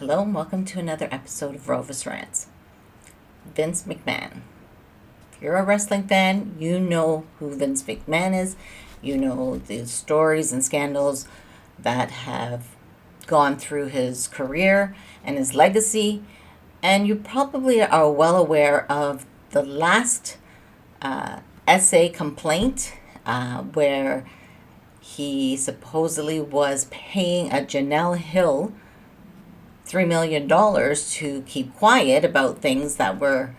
Hello and welcome to another episode of Rovis Rants. Vince McMahon. If you're a wrestling fan, you know who Vince McMahon is. You know the stories and scandals that have gone through his career and his legacy. And you probably are well aware of the last SA complaint where he supposedly was paying a Janel Hill $3 million to keep quiet about things that were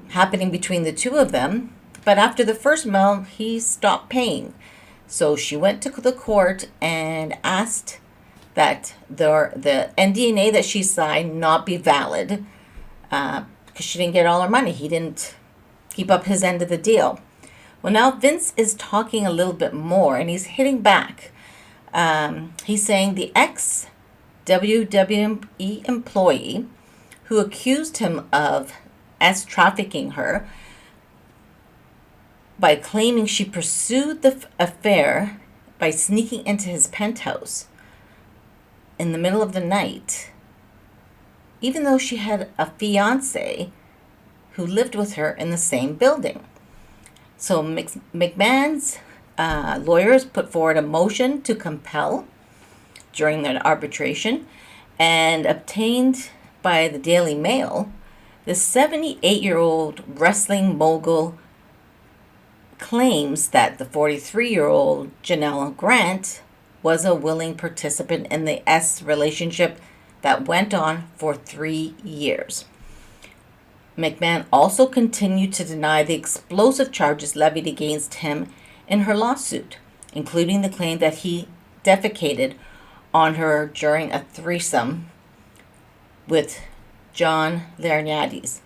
happening between the two of them. But after the first mil, he stopped paying. So she went to the court and asked that the NDA that she signed not be valid because she didn't get all her money. He didn't keep up his end of the deal. Well, now Vince is talking a little bit more, and he's hitting back. He's saying the WWE employee who accused him of trafficking her by claiming she pursued the affair by sneaking into his penthouse in the middle of the night, even though she had a fiance who lived with her in the same building. So McMahon's lawyers put forward a motion to compel during the arbitration and obtained by the Daily Mail. The 78-year-old wrestling mogul claims that the 43-year-old Janel Grant was a willing participant in the relationship that went on for 3 years. McMahon also continued to deny the explosive charges levied against him in her lawsuit, including the claim that he defecated on her during a threesome with John Laurinaitis.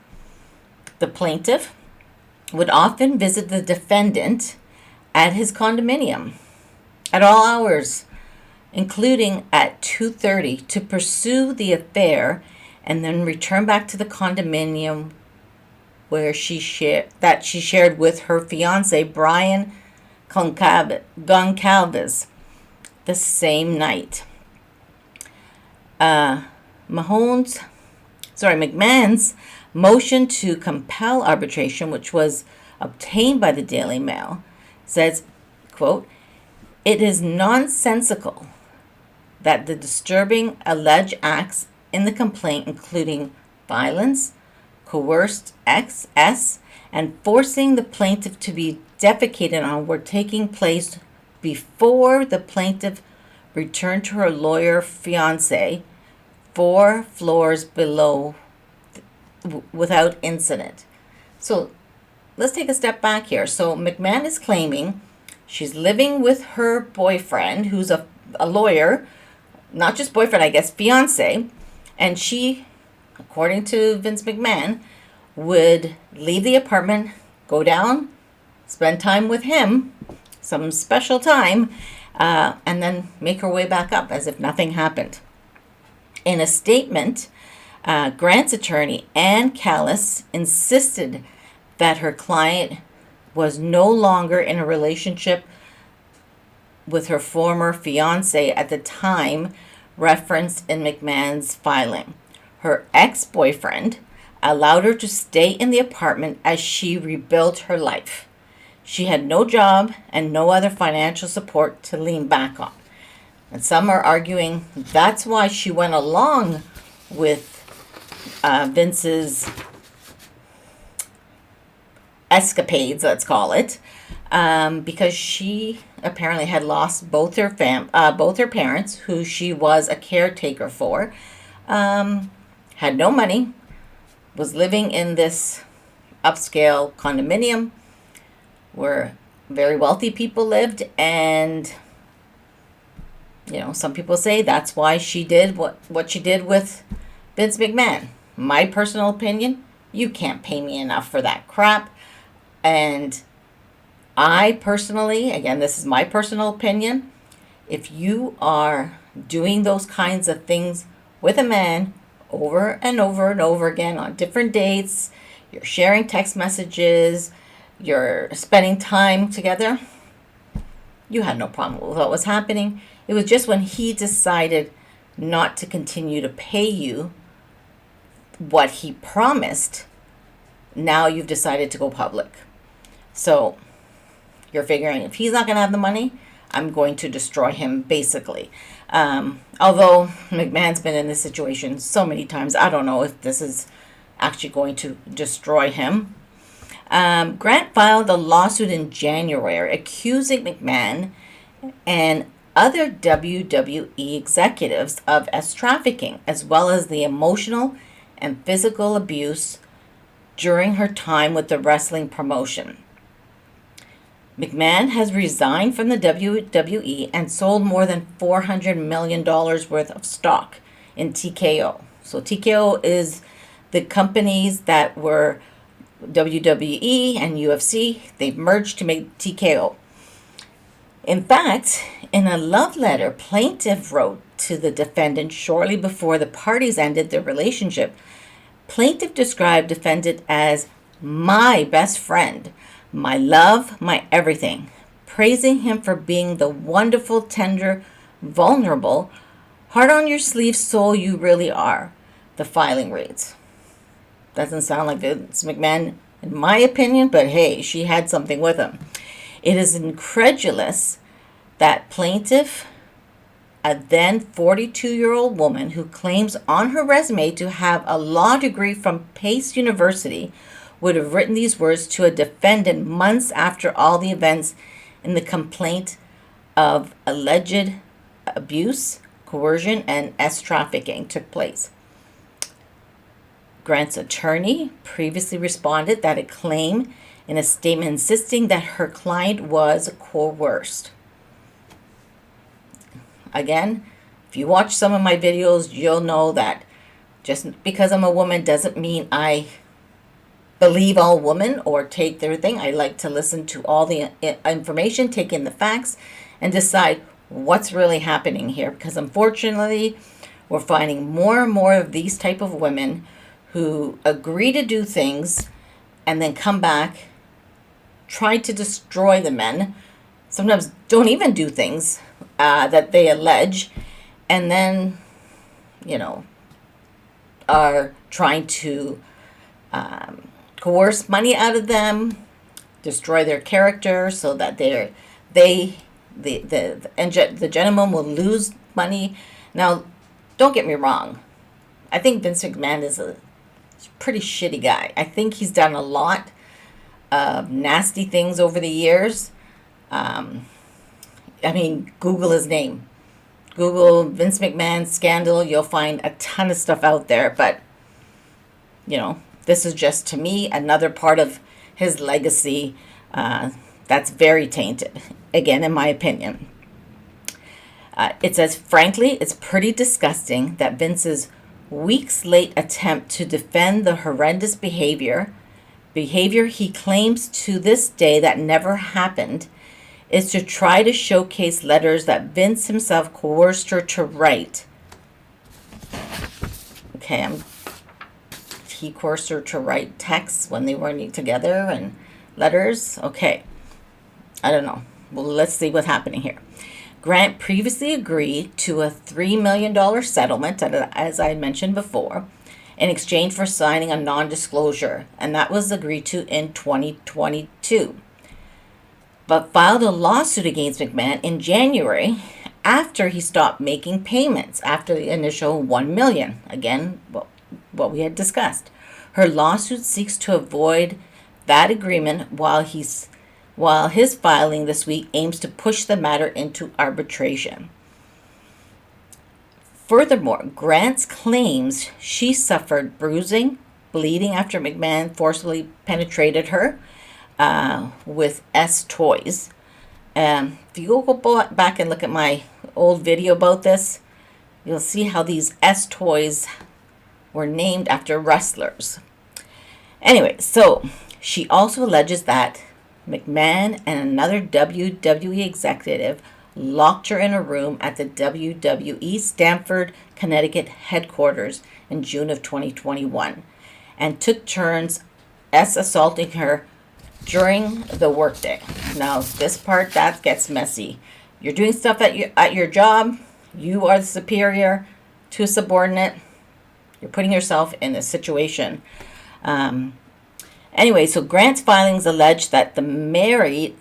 The plaintiff would often visit the defendant at his condominium at all hours, including at 2:30, to pursue the affair, and then return back to the condominium where she shared with her fiance Brian Goncalves the same night. McMahon's motion to compel arbitration, which was obtained by the Daily Mail, says, quote, "It is nonsensical that the disturbing alleged acts in the complaint, including violence, coerced excess, and forcing the plaintiff to be defecated on, were taking place before the plaintiff returned to her lawyer fiance 4 floors below without incident." So let's take a step back here. So McMahon is claiming she's living with her boyfriend, who's a lawyer, not just boyfriend, I guess, fiance, and she, according to Vince McMahon, would leave the apartment, go down, spend time with him, some special time, and then make her way back up as if nothing happened. In a statement, Grant's attorney, Ann Callis, insisted that her client was no longer in a relationship with her former fiance at the time referenced in McMahon's filing. Her ex-boyfriend allowed her to stay in the apartment as she rebuilt her life. She had no job and no other financial support to lean back on. And some are arguing that's why she went along with Vince's escapades, let's call it, because she apparently had lost both her parents, who she was a caretaker for, had no money, was living in this upscale condominium where very wealthy people lived, and some people say that's why she did what she did with Vince McMahon. My personal opinion, you can't pay me enough for that crap. And I personally, again, this is my personal opinion, if you are doing those kinds of things with a man over and over and over again on different dates, you're sharing text messages, you're spending time together, you had no problem with what was happening. It was just when he decided not to continue to pay you what he promised, now you've decided to go public. So you're figuring if he's not going to have the money, I'm going to destroy him, basically. Although McMahon's been in this situation so many times, I don't know if this is actually going to destroy him. Grant filed a lawsuit in January accusing McMahon and other WWE executives of trafficking, as well as the emotional and physical abuse during her time with the wrestling promotion. McMahon has resigned from the WWE and sold more than $400 million worth of stock in TKO. So TKO is the companies that were WWE and UFC. They've merged to make TKO. In fact, in a love letter plaintiff wrote to the defendant shortly before the parties ended their relationship, plaintiff described defendant as my best friend, my love, my everything, praising him for being the wonderful, tender, vulnerable, heart on your sleeve soul you really are, the filing reads. Doesn't sound like Vince McMahon, in my opinion, but hey, she had something with him. It is incredulous that plaintiff, a then 42-year-old woman who claims on her resume to have a law degree from Pace University, would have written these words to a defendant months after all the events in the complaint of alleged abuse, coercion, and trafficking took place. Grant's attorney previously responded that a claim in a statement insisting that her client was coerced. Again, if you watch some of my videos, you'll know that just because I'm a woman doesn't mean I believe all women or take their thing. I like to listen to all the information, take in the facts, and decide what's really happening here. Because unfortunately, we're finding more and more of these type of women who agree to do things and then come back, try to destroy the men, sometimes don't even do things that they allege, and then, are trying to coerce money out of them, destroy their character so that the gentleman will lose money. Now, don't get me wrong. I think Vince McMahon is a pretty shitty guy. I think he's done a lot of nasty things over the years. Google his name. Google Vince McMahon scandal. You'll find a ton of stuff out there. But, this is just, to me, another part of his legacy that's very tainted, again, in my opinion. It says, frankly, it's pretty disgusting that Vince's weeks late attempt to defend the horrendous behavior he claims to this day that never happened, is to try to showcase letters that Vince himself coerced her to write. Okay, he coerced her to write texts when they weren't together and letters. Okay, I don't know. Well, let's see what's happening here. Grant previously agreed to a $3 million settlement, as I mentioned before, in exchange for signing a non-disclosure, and that was agreed to in 2022. But filed a lawsuit against McMahon in January after he stopped making payments after the initial $1 million. Again, what we had discussed. Her lawsuit seeks to avoid that agreement while his filing this week aims to push the matter into arbitration. Furthermore, Grant claims she suffered bruising, bleeding after McMahon forcibly penetrated her with toys. If you go back and look at my old video about this, you'll see how these toys were named after wrestlers. Anyway, so she also alleges that McMahon and another WWE executive locked her in a room at the WWE Stamford, Connecticut headquarters in June of 2021 and took turns assaulting her during the workday. Now, this part, that gets messy. You're doing stuff at your job. You are the superior. to a subordinate, you're putting yourself in a situation. Anyway, so Grant's filings allege that the married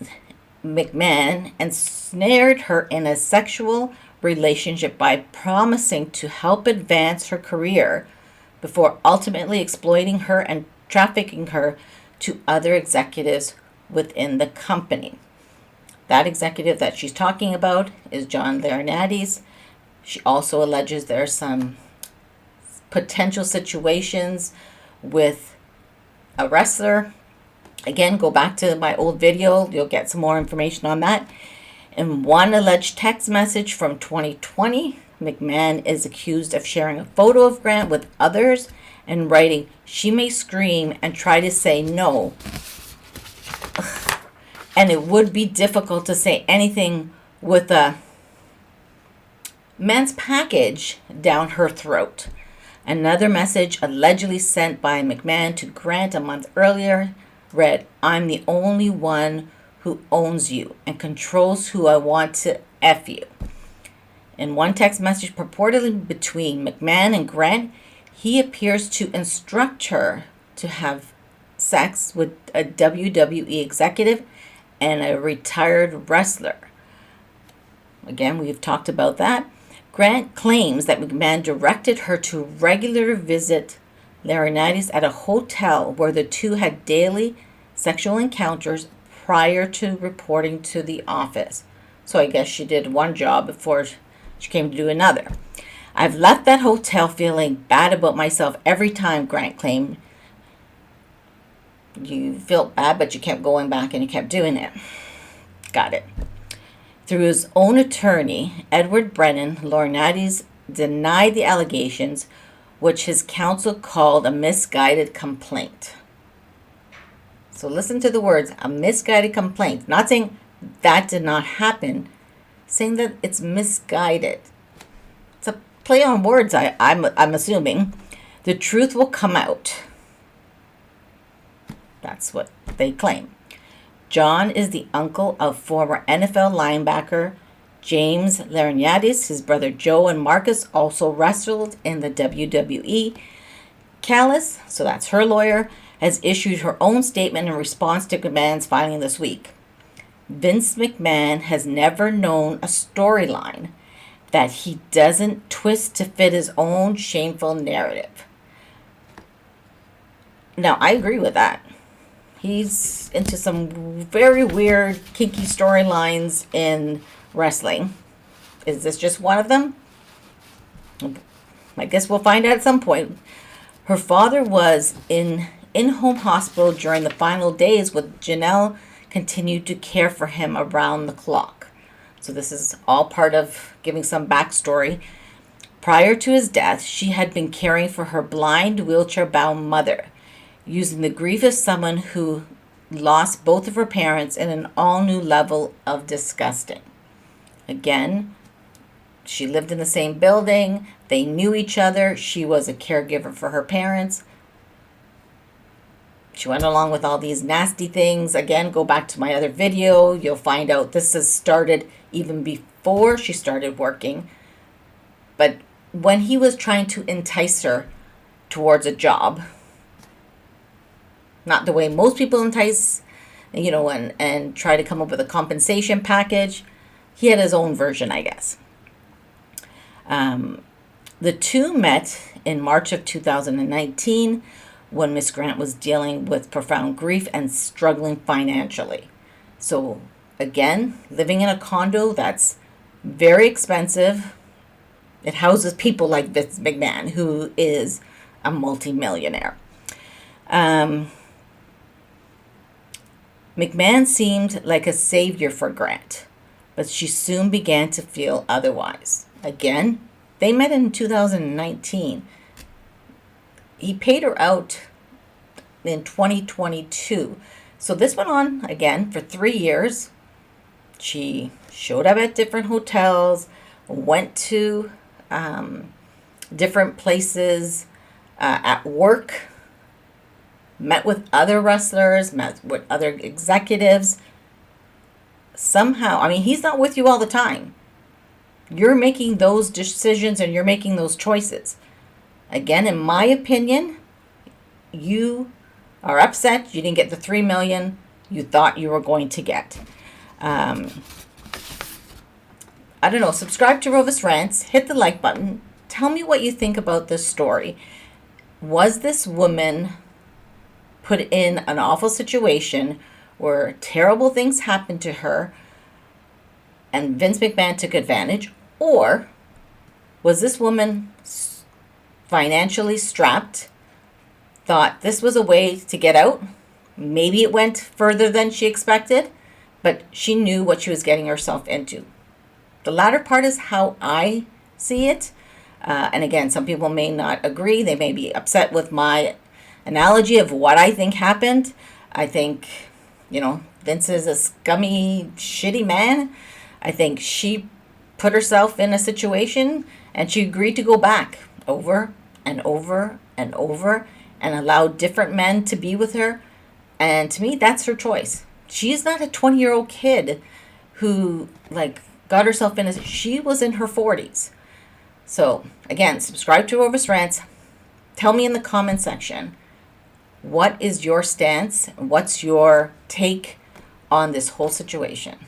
McMahon ensnared her in a sexual relationship by promising to help advance her career before ultimately exploiting her and trafficking her to other executives within the company. That executive that she's talking about is John Laurinaitis. She also alleges there are some potential situations with a wrestler. Again, go back to my old video. You'll get some more information on that. In one alleged text message from 2020, McMahon is accused of sharing a photo of Grant with others and writing, "She may scream and try to say no, and it would be difficult to say anything with a men's package down her throat." Another message allegedly sent by McMahon to Grant a month earlier read, "I'm the only one who owns you and controls who I want to F you." In one text message purportedly between McMahon and Grant, he appears to instruct her to have sex with a WWE executive and a retired wrestler. Again, we've talked about that. Grant claims that McMahon directed her to regularly visit Laurinaitis at a hotel where the two had daily sexual encounters prior to reporting to the office. So I guess she did one job before she came to do another. "I've left that hotel feeling bad about myself every time," Grant claimed. You felt bad, but you kept going back and you kept doing it. Got it. Through his own attorney, Edward Brennan, Laurinaitis denied the allegations, which his counsel called a misguided complaint. So listen to the words, a misguided complaint. Not saying that did not happen, saying that it's misguided. It's a play on words, I'm assuming. The truth will come out. That's what they claim. John is the uncle of former NFL linebacker James Laurinaitis. His brother Joe and Marcus also wrestled in the WWE. Callis, so that's her lawyer, has issued her own statement in response to McMahon's filing this week. Vince McMahon has never known a storyline that he doesn't twist to fit his own shameful narrative. Now, I agree with that. He's into some very weird, kinky storylines in wrestling. Is this just one of them? I guess we'll find out at some point. Her father was in in-home hospital during the final days, with Janel continued to care for him around the clock. So this is all part of giving some backstory. Prior to his death, she had been caring for her blind, wheelchair-bound mother, using the grief of someone who lost both of her parents in an all-new level of disgusting. Again, she lived in the same building. They knew each other. She was a caregiver for her parents. She went along with all these nasty things. Again, go back to my other video. You'll find out this has started even before she started working. But when he was trying to entice her towards a job, not the way most people entice, and try to come up with a compensation package. He had his own version, I guess. The two met in March of 2019 when Miss Grant was dealing with profound grief and struggling financially. So again, living in a condo that's very expensive. It houses people like Vince McMahon, who is a multimillionaire. McMahon seemed like a savior for Grant, but she soon began to feel otherwise. Again, they met in 2019. He paid her out in 2022. So this went on, again, for 3 years. She showed up at different hotels, went to different places at work, met with other wrestlers, met with other executives. Somehow, he's not with you all the time. You're making those decisions and you're making those choices. Again, in my opinion, you are upset you didn't get the $3 million you thought you were going to get. I don't know. Subscribe to Rovis Rants. Hit the like button. Tell me what you think about this story. Was this woman put in an awful situation where terrible things happened to her and Vince McMahon took advantage? Or was this woman financially strapped, thought this was a way to get out? Maybe it went further than she expected, but she knew what she was getting herself into. The latter part is how I see it. And again, some people may not agree. They may be upset with my analogy of what I think happened. I think, Vince is a scummy, shitty man. I think she put herself in a situation and she agreed to go back over and over and over and allow different men to be with her. And to me, that's her choice. She's not a 20-year-old kid who got herself in she was in her 40s. So again, subscribe to Rovis Rants. Tell me in the comment section, what is your stance? What's your take on this whole situation?